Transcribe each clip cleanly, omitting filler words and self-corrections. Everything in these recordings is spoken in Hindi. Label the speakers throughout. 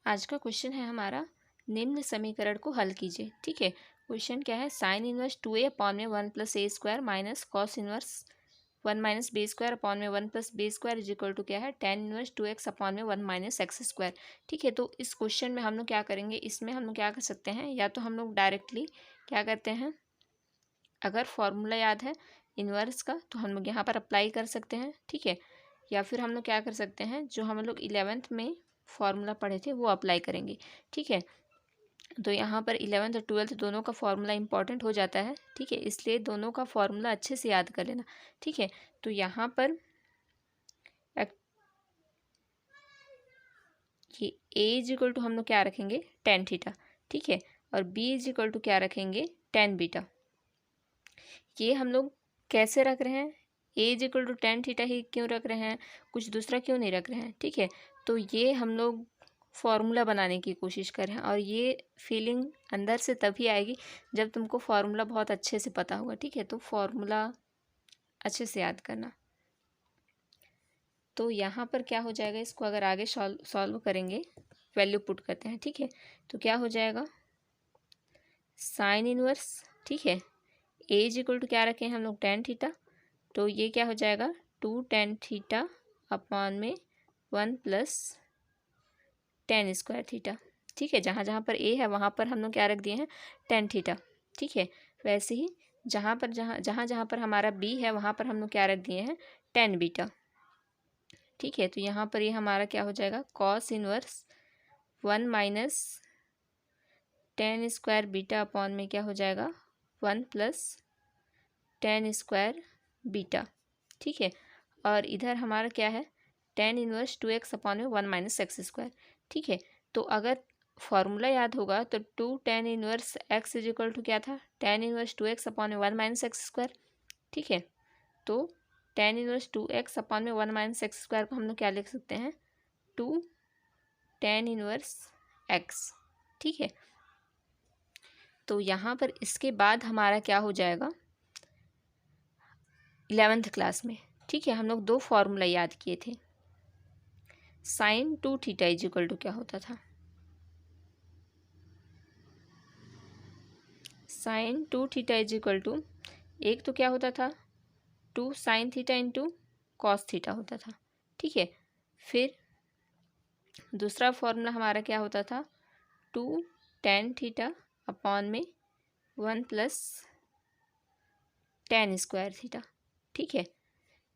Speaker 1: आज का क्वेश्चन है हमारा, निम्न समीकरण को हल कीजिए। ठीक है, क्वेश्चन क्या है, साइन इनवर्स 2a अपॉन में 1 plus a square minus cos inverse 1 minus b square upon में 1 plus b square is equal to क्या है, टेन इनवर्स 2x अपॉन में 1 माइनस एक्स स्क्वायर। ठीक है, तो इस क्वेश्चन में हम लोग क्या करेंगे, इसमें हम लोग क्या कर सकते हैं, या तो हम लोग डायरेक्टली क्या करते हैं, अगर फॉर्मूला याद है इनवर्स का तो हम लोग यहाँ पर अप्लाई कर सकते हैं। ठीक है, या फिर हम लोग क्या कर सकते हैं, जो हम लोग 11th में फॉर्मूला पढ़े थे वो अप्लाई करेंगे। ठीक है, तो यहाँ पर 11th और 12th दोनों का फॉर्मूला इंपॉर्टेंट हो जाता है। ठीक है, इसलिए दोनों का फॉर्मूला अच्छे से याद कर लेना। ठीक है, तो यहाँ पर ये a इज इक्वल टू हम लोग क्या रखेंगे, टेन थीटा। ठीक है, और b इज इक्वल टू क्या रखेंगे, टेन बीटा। ये हम लोग कैसे रख रहे हैं, a is equal to tan theta ही क्यों रख रहे हैं, कुछ दूसरा क्यों नहीं रख रहे हैं। ठीक है, तो ये हम लोग फॉर्मूला बनाने की कोशिश कर रहे हैं, और ये फीलिंग अंदर से तभी आएगी जब तुमको फॉर्मूला बहुत अच्छे से पता होगा। ठीक है, तो फॉर्मूला अच्छे से याद करना। तो यहाँ पर क्या हो जाएगा, इसको अगर आगे सॉल्व करेंगे, वैल्यू पुट करते हैं। ठीक है, तो क्या हो जाएगा, साइन इनवर्स, ठीक है, ए इज इक्वल टू क्या रखें हम लोग, टेन थीटा, तो ये क्या हो जाएगा, टू टेन थीटा अपॉन में 1 प्लस टेन स्क्वायर थीटा। ठीक है, जहाँ जहाँ पर ए है वहाँ पर हम लोग क्या रख दिए हैं, टेन थीटा। ठीक है, वैसे ही जहाँ जहाँ पर हमारा बी है वहाँ पर हम लोग क्या रख दिए हैं, टेन बीटा। ठीक है, तो यहाँ पर ये हमारा क्या हो जाएगा, cos inverse 1 minus tan square beta upon में क्या हो जाएगा, 1 प्लस टेन स्क्वायर बीटा। ठीक है, और इधर हमारा क्या है, टेन इनवर्स 2x अपॉन में 1 माइनस एक्स स्क्वायर। ठीक है, तो अगर फॉर्मूला याद होगा तो two tan inverse x is equal to क्या था, टेन इनवर्स 2x अपॉन में 1 माइनस एक्स स्क्वायर। ठीक है, तो टेन इनवर्स 2x अपॉन में 1 माइनस एक्स स्क्वायर को हम लोग क्या लिख सकते हैं, टू टेन इनवर्स x। ठीक है, तो यहाँ पर इसके बाद हमारा क्या हो जाएगा, 11th क्लास में, ठीक है, हम लोग दो फॉर्मूला याद किए थे। Sine two theta is equal to क्या होता था, sine two theta is equal to, एक तो क्या होता था, two sine theta into cos theta होता था। ठीक है, फिर दूसरा फॉर्मूला हमारा क्या होता था, टू टेन थीटा अपॉन में 1 प्लस टेन स्क्वायर थीटा। ठीक है,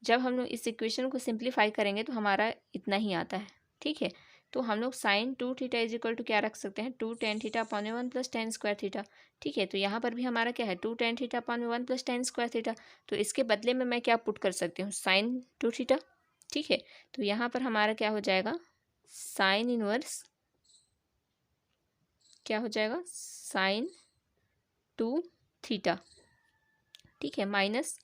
Speaker 1: जब हम लोग इस इक्वेशन को सिंप्लीफाई करेंगे तो हमारा इतना ही आता है। ठीक है, तो हम लोग sine two theta is equal to क्या रख सकते हैं, टू टेन थीटा अपॉन में 1 प्लस टेन स्क्वायर थीटा। ठीक है, तो यहाँ पर भी हमारा क्या है, टू टेन थीटा अपॉन में 1 प्लस टेन स्क्वायर थीटा। तो इसके बदले में मैं क्या पुट कर सकती हूँ, साइन टू थीटा। ठीक है, तो यहाँ पर हमारा क्या हो जाएगा, साइन इनवर्स क्या हो जाएगा, साइन टू थीटा। ठीक है, minus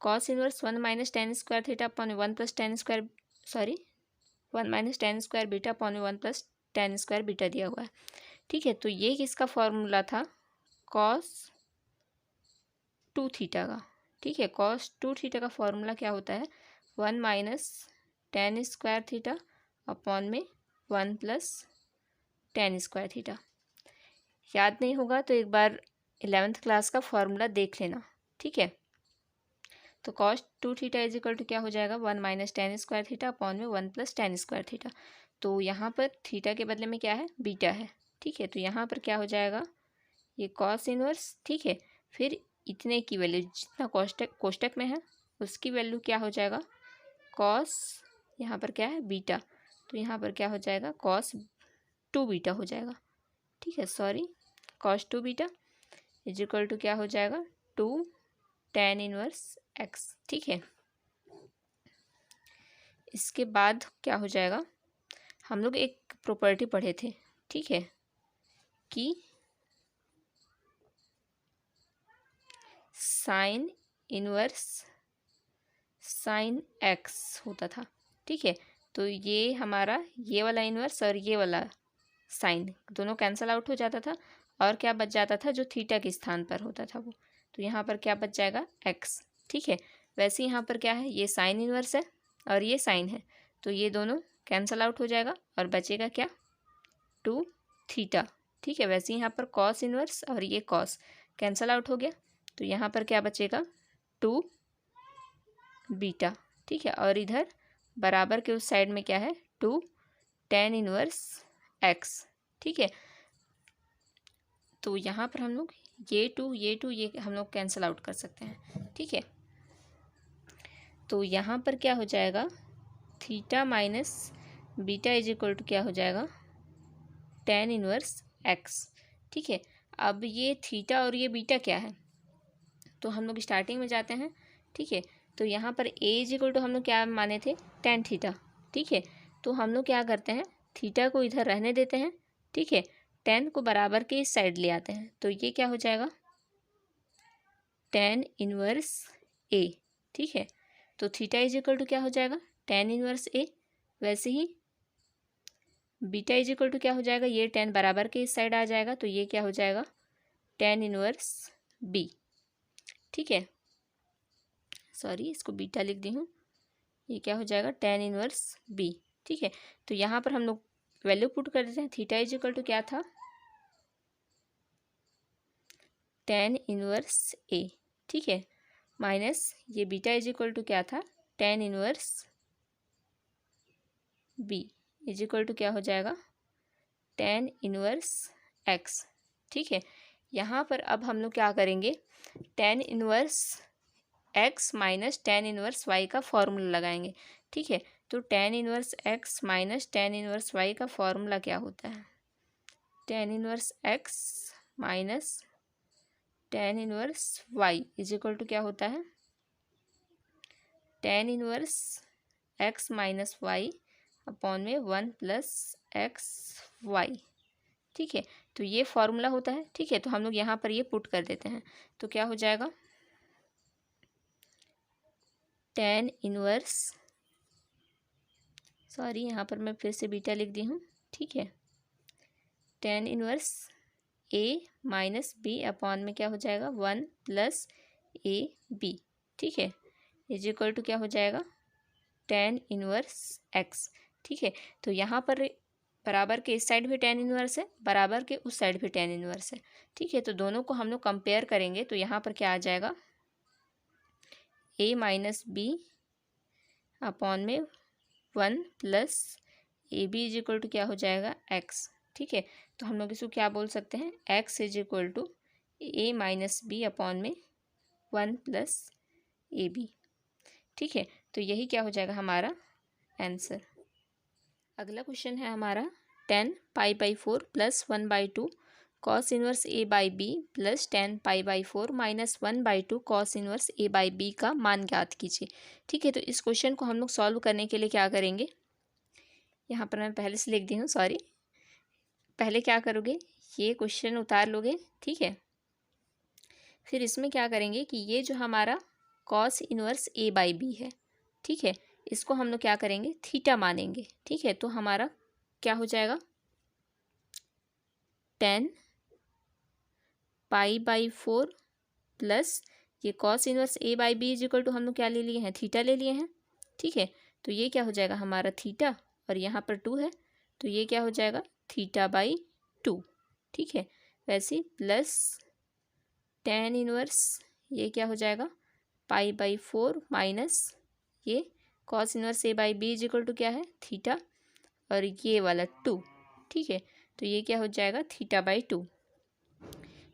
Speaker 1: cos inverse 1 minus tan square theta upon 1 plus tan square, sorry 1 minus tan square beta upon 1 plus tan square beta दिया हुआ है। ठीक है, तो ये किसका फॉर्मूला था, कॉस टू थीटा का। ठीक है, कॉस टू थीटा का फॉर्मूला क्या होता है, 1 minus tan square theta upon में 1 प्लस टेन स्क्वायर थीटा। याद नहीं होगा तो एक बार 11th क्लास का फॉर्मूला देख लेना। ठीक है, तो cos two theta is equal to क्या हो जाएगा, 1 minus tan square theta upon में 1 प्लस टेन स्क्वायर थीटा। तो यहाँ पर थीटा के बदले में क्या है, बीटा है। ठीक है, तो यहाँ पर क्या हो जाएगा, ये कॉस इनवर्स। ठीक है, फिर इतने की वैल्यू जितना कोष्टक में है उसकी वैल्यू क्या हो जाएगा, कॉस, यहाँ पर क्या है, बीटा, तो यहाँ पर क्या हो जाएगा, कॉस टू बीटा हो जाएगा। ठीक है, sorry, cos two beta is equal to क्या हो जाएगा, टू टेन इनवर्स एक्स। ठीक है, इसके बाद क्या हो जाएगा, हम लोग एक प्रॉपर्टी पढ़े थे। ठीक है, कि साइन इनवर्स साइन एक्स होता था। ठीक है, तो ये हमारा ये वाला इनवर्स और ये वाला साइन दोनों कैंसल आउट हो जाता था, और क्या बच जाता था, जो थीटा के स्थान पर होता था वो, तो यहाँ पर क्या बच जाएगा, एक्स। ठीक है, वैसे यहाँ पर क्या है, ये साइन इनवर्स है और ये साइन है, तो ये दोनों कैंसल आउट हो जाएगा और बचेगा क्या, टू थीटा, ठीक है। वैसे यहाँ पर कॉस इनवर्स और ये कॉस कैंसल आउट हो गया, तो यहाँ पर क्या बचेगा, टू बीटा, ठीक है। और इधर बराबर के उस साइड में क्या है, टू टेन इनवर्स एक्स, ठीक है। तो यहाँ पर हम लोग ये हम लोग कैंसिल आउट कर सकते हैं, ठीक है। तो यहाँ पर क्या हो जाएगा, theta minus beta is equal to क्या हो जाएगा, टेन इनवर्स एक्स, ठीक है। अब ये थीटा और ये बीटा क्या है, तो हम लोग स्टार्टिंग में जाते हैं, ठीक है। तो यहाँ पर ए इज इक्वल टू हम लोग क्या माने थे, टेन थीटा, ठीक है। तो हम लोग क्या करते हैं, थीटा को इधर रहने देते हैं, ठीक है। टेन को बराबर के इस साइड ले आते हैं, तो ये क्या हो जाएगा, टेन इनवर्स ए, ठीक है। तो थीटा इज इक्वल टू क्या हो जाएगा, टेन इनवर्स ए। वैसे ही बीटा इज इक्वल टू क्या हो जाएगा, ये टेन बराबर के इस साइड आ जाएगा, तो ये क्या हो जाएगा, टेन इनवर्स बी, ठीक है। सॉरी, इसको बीटा लिख दी हूँ, ये क्या हो जाएगा, टेन इनवर्स बी, ठीक है। तो यहाँ पर हम लोग वैल्यू पुट कर देते हैं, थीटा इज इक्वल टू क्या था, टेन इनवर्स ए, ठीक है, माइनस ये बीटा इज इक्वल टू क्या था, tan inverse B is equal to क्या हो जाएगा, टेन इनवर्स एक्स, ठीक है। यहाँ पर अब हम लोग क्या करेंगे, tan inverse X minus tan inverse Y का फॉर्मूला लगाएंगे, ठीक है। तो tan inverse X minus tan inverse Y का फॉर्मूला क्या होता है, tan inverse X minus tan inverse Y is equal to क्या होता है, tan inverse X minus Y upon में वन प्लस एक्स वाई, ठीक है। तो ये फॉर्मूला होता है, ठीक है। तो हम लोग यहाँ पर ये पुट कर देते हैं, तो क्या हो जाएगा, टेन इनवर्स, सॉरी यहाँ पर मैं फिर से बीटा लिख दी हूँ, ठीक है। टेन इनवर्स ए माइनस बी अपॉन में क्या हो जाएगा, वन प्लस ए बी, ठीक है, इज इक्वल टू क्या हो जाएगा, टेन इनवर्स एक्स, ठीक है। तो यहाँ पर बराबर के इस साइड भी टेन इनवर्स है, बराबर के उस साइड भी टेन इनवर्स है, ठीक है। तो दोनों को हम लोग कंपेयर करेंगे, तो यहाँ पर क्या आ जाएगा, ए माइनस बी अपॉन में one plus A B is equal to क्या हो जाएगा, एक्स, ठीक है। तो हम लोग इसको क्या बोल सकते हैं, X is equal to A minus B upon में वन प्लस ए बी, ठीक है। तो यही क्या हो जाएगा हमारा आंसर। अगला क्वेश्चन है हमारा, tan pi by four plus one by two cos inverse A by B plus tan pi by four minus one by two cos inverse A by B का मान ज्ञात कीजिए, ठीक है। तो इस क्वेश्चन को हम लोग सॉल्व करने के लिए क्या करेंगे, यहाँ पर मैं पहले से लिख दी हूँ, सॉरी। पहले क्या करोगे, ये क्वेश्चन उतार लोगे, ठीक है। फिर इसमें क्या करेंगे कि ये जो हमारा cos inverse A by B है, ठीक है, इसको हम लोग क्या करेंगे, थीटा मानेंगे, ठीक है। तो हमारा क्या हो जाएगा, tan pi by four plus ये cos inverse A by B is equal to हम लोग क्या ले लिए हैं, थीटा ले लिए हैं, ठीक है। तो ये क्या हो जाएगा हमारा थीटा, और यहाँ पर टू है, तो ये क्या हो जाएगा, थीटा बाई टू, ठीक है। वैसे प्लस टेन इनवर्स ये क्या हो जाएगा, पाई बाई फोर माइनस ये cos inverse A by B is equal to क्या है, थीटा, और ये वाला टू, ठीक है। तो ये क्या हो जाएगा, थीटा बाई टू,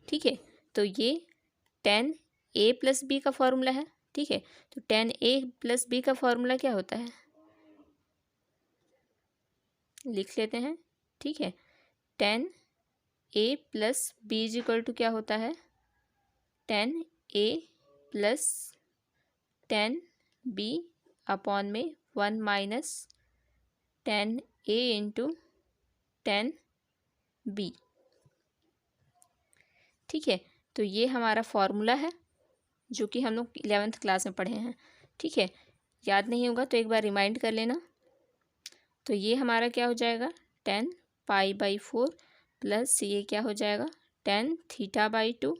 Speaker 1: ठीक है। तो ये टेन ए प्लस बी का फॉर्मूला है, ठीक है। तो टेन ए प्लस बी का फॉर्मूला क्या होता है, लिख लेते हैं, ठीक है। Tan A plus B is equal to क्या होता है, tan A plus tan B upon में one minus tan A into tan B, ठीक है। तो ये हमारा फॉर्मूला है जो कि हम लोग 11th क्लास में पढ़े हैं, ठीक है। याद नहीं होगा तो एक बार रिमाइंड कर लेना। तो ये हमारा क्या हो जाएगा, tan pi by four plus ये क्या हो जाएगा, tan theta by two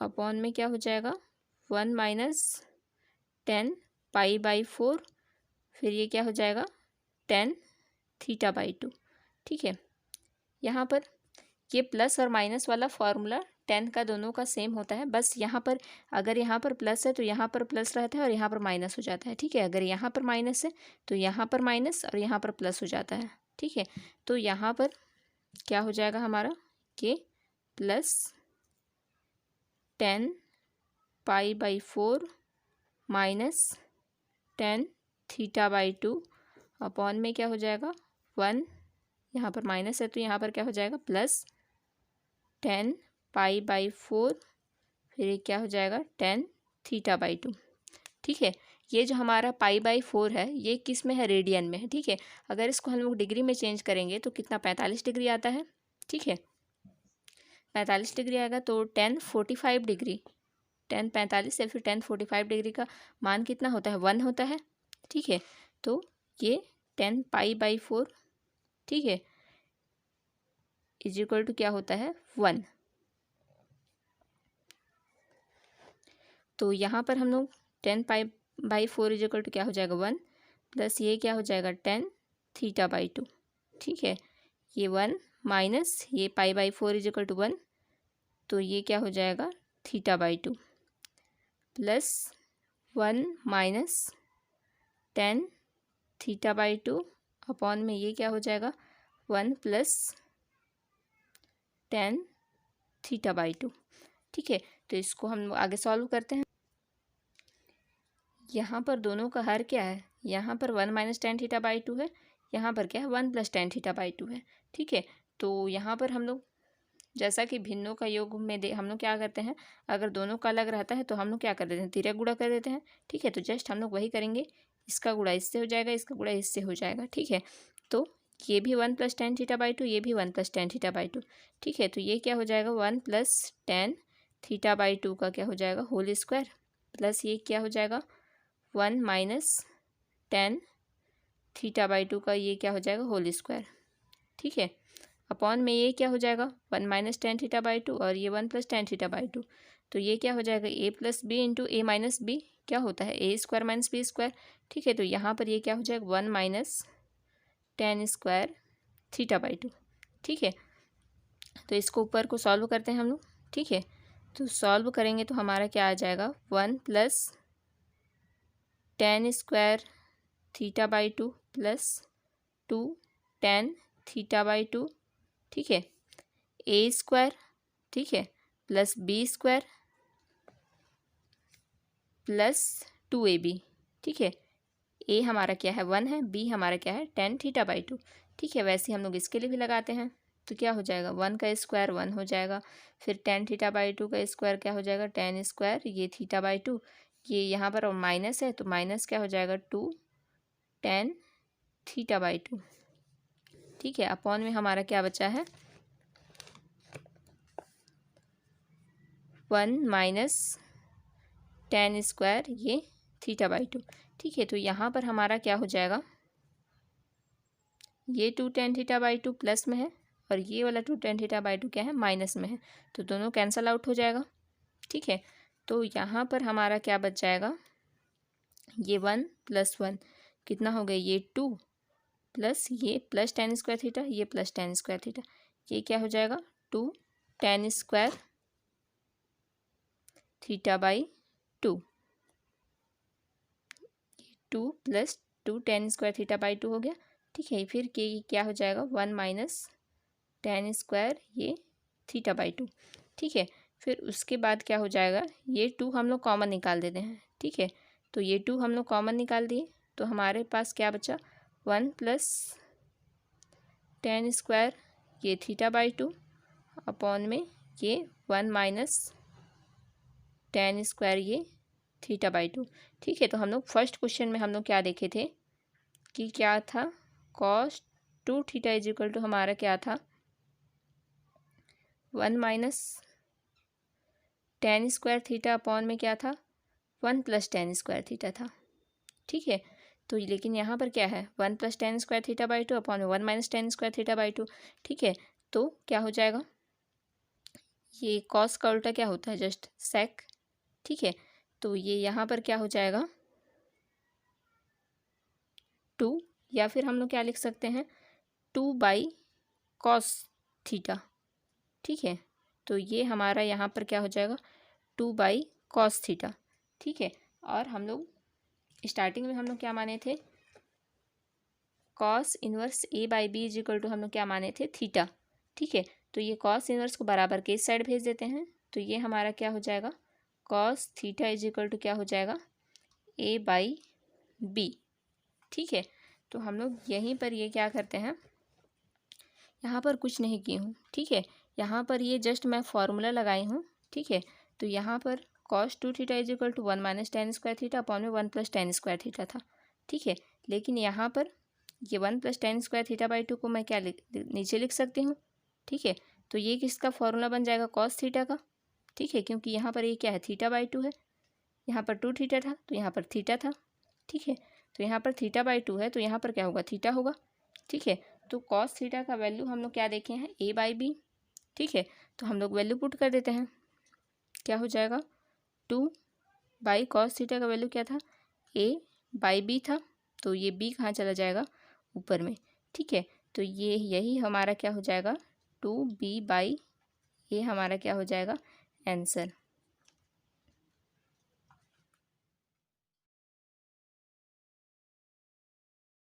Speaker 1: upon में क्या हो जाएगा, one minus ten pi by four, फिर ये क्या हो जाएगा, टेन थीटा बाई टू, ठीक है। यहाँ पर ये प्लस और माइनस वाला फॉर्मूला टेन का दोनों का सेम होता है, बस यहाँ पर अगर यहाँ पर प्लस है तो यहाँ पर प्लस रहता है और यहाँ पर माइनस हो जाता है, ठीक है। अगर यहाँ पर माइनस है तो यहाँ पर माइनस और यहाँ पर प्लस हो जाता है, ठीक है। तो यहाँ पर क्या हो जाएगा हमारा कि plus 10 pi by 4 minus 10 theta by 2 upon में क्या हो जाएगा 1, यहाँ पर माइनस है तो यहाँ पर क्या हो जाएगा प्लस 10 पाई बाई 4, फिर ये क्या हो जाएगा 10 थीटा बाई 2, ठीक है। ये जो हमारा पाई बाई 4 है ये किस में है, रेडियन में है, ठीक है। अगर इसको हम लोग डिग्री में चेंज करेंगे तो कितना 45 डिग्री आता है, ठीक है। 45 डिग्री आएगा तो 10 45 डिग्री, 10 45 या फिर 10 45 डिग्री का मान कितना होता है 1 होता है, ठीक है। तो ये 10 पाई बाई 4, ठीक है, इज इक्वल टू क्या होता है 1। तो यहाँ पर हम लोग 10 pi by 4 is equal to क्या हो जाएगा 1 प्लस ये क्या हो जाएगा 10 थीटा बाई 2, ठीक है। ये 1 माइनस ये pi by 4 is equal to 1, तो ये क्या हो जाएगा theta by 2 plus 1 minus 10 theta by 2 upon में ये क्या हो जाएगा 1 प्लस 10 थीटा बाई 2, ठीक है। तो इसको हम आगे सॉल्व करते हैं। यहाँ पर दोनों का हर क्या है, यहाँ पर 1 माइनस 10 थीटा बाई 2 है, यहाँ पर क्या है 1 प्लस 10 थीटा बाई 2 है, ठीक है। तो यहाँ पर हम लोग जैसा कि भिन्नों का योग में हम लोग क्या करते हैं, अगर दोनों का अलग रहता है तो हम लोग क्या कर देते हैं तिर्यक गुणा कर देते हैं, ठीक है। तो जस्ट हम लोग वही करेंगे, इसका गुणा इससे हो जाएगा, इसका गुणा इससे हो जाएगा, ठीक है। तो ये भी 1 प्लस 10 थीटा बाई 2, ये भी 1 प्लस 10 थीटा बाई 2, ठीक है। तो ये क्या हो जाएगा 1 प्लस 10 थीटा बाई 2 का क्या हो जाएगा होल स्क्वायर, प्लस ये क्या हो जाएगा 1 माइनस 10 थीटा बाई 2 का ये क्या हो जाएगा होल स्क्वायर, ठीक है। अपॉन में ये क्या हो जाएगा 1 माइनस 10 थीटा बाई 2 और ये 1 प्लस 10 थीटा बाई 2, तो ये क्या हो जाएगा ए प्लस बी इंटू ए माइनस बी, क्या होता है ए स्क्वायर माइनस बी स्क्वायर, ठीक है। तो यहाँ पर ये क्या हो जाएगा 1 माइनस 10 स्क्वायर थीटा बाई 2, ठीक है। तो इसको ऊपर को सॉल्व करते हैं हम लोग, ठीक है। तो सॉल्व करेंगे तो हमारा क्या आ जाएगा 1 plus 10 square theta by 2 plus 2 10 theta by 2, ठीक है, ए स्क्वायर, ठीक है, plus b square plus 2ab, ठीक है। ए हमारा क्या है 1 है, बी हमारा क्या है 10 थीटा बाई 2, ठीक है। वैसे हम लोग इसके लिए भी लगाते हैं, तो क्या हो जाएगा 1 का स्क्वायर 1 हो जाएगा, फिर 10 थीटा बाई 2 का स्क्वायर क्या हो जाएगा 10 स्क्वायर ये थीटा बाई 2, ये यहाँ पर माइनस है तो माइनस क्या हो जाएगा 2 10 थीटा बाई 2, ठीक है। अपॉन में हमारा क्या बचा है 1 माइनस 10 स्क्वायर ये थीटा बाई 2, ठीक है। तो यहाँ पर हमारा क्या हो जाएगा ये 2 10 थीटा बाई 2 प्लस में है और ये वाला 2 10 थीटा बाई 2 क्या है माइनस में है, तो दोनों कैंसल आउट हो जाएगा, ठीक है। तो यहाँ पर हमारा क्या बच जाएगा ये 1 प्लस 1 कितना हो गया ये 2 प्लस ये प्लस 10 स्क्वायर थीटा, ये प्लस 10 स्क्वायर थीटा, ये क्या हो जाएगा 2 10 square theta by 2, 2 plus 2 10 square theta by 2 हो गया, ठीक है। फिर के क्या हो जाएगा 1 माइनस 10 स्क्वायर ये थीटा बाई 2, ठीक है। फिर उसके बाद क्या हो जाएगा ये 2 हम लोग कॉमन निकाल देते हैं, ठीक है। तो ये 2 हम लोग कॉमन निकाल दिए तो हमारे पास क्या बचा 1 प्लस 10 स्क्वायर ये थीटा बाई 2 अपॉन में ये 1 माइनस 10 स्क्वायर ये थीटा बाई 2, ठीक है। तो हम लोग फर्स्ट क्वेश्चन में हम लोग क्या देखे थे कि क्या था cos 2 theta is equal to हमारा क्या था 1 माइनस 10 स्क्वायर थीटा अपॉन में क्या था 1 प्लस 10 स्क्वायर थीटा था, ठीक है। तो लेकिन यहाँ पर क्या है 1 plus 10 square theta by 2 upon में 1 माइनस 10 स्क्वायर थीटा बाई 2, ठीक है। तो क्या हो जाएगा ये कॉस का उल्टा क्या होता है जस्ट सेक, ठीक है। तो ये यहाँ पर क्या हो जाएगा 2 या फिर हम लोग क्या लिख सकते हैं 2 बाई कॉस थीटा, ठीक है। तो ये हमारा यहाँ पर क्या हो जाएगा 2/cos थीटा, ठीक है। और हम लोग स्टार्टिंग में हम लोग क्या माने थे, cos inverse A/B is equal to हम लोग क्या माने थे थीटा, ठीक है। तो ये cos इनवर्स को बराबर के इस साइड भेज देते हैं, तो ये हमारा क्या हो जाएगा cos theta is equal to क्या हो जाएगा A/B, ठीक है। तो हम लोग यहीं पर ये क्या करते हैं, यहाँ पर कुछ नहीं की हूँ, ठीक है। यहाँ पर ये जस्ट मैं फॉर्मूला लगाई हूँ, ठीक है। तो यहाँ पर cos 2 theta is equal to 1 minus tan square theta upon में 1 प्लस टेन स्क्वायर थीटा था, ठीक है। लेकिन यहाँ पर ये 1 plus tan square theta by 2 को मैं क्या नीचे लिख सकती हूँ, ठीक है। तो ये किसका फॉर्मूला बन जाएगा cos थीटा का, ठीक है, क्योंकि यहाँ पर ये क्या है थीटा बाई 2 है, यहाँ पर 2 थीटा था तो यहाँ पर थीटा था, ठीक है। तो यहाँ पर थीटा बाई 2 है तो यहाँ पर क्या होगा थीटा होगा, ठीक है। तो cos थीटा का वैल्यू हम लोग क्या देखे हैं A/B, ठीक है। तो हम लोग वैल्यू पुट कर देते हैं, क्या हो जाएगा 2/cos थीटा का वैल्यू क्या था A/B था, तो ये B कहाँ चला जाएगा ऊपर में, ठीक है। तो ये यही हमारा क्या हो जाएगा 2B/A हमारा क्या हो जाएगा आंसर।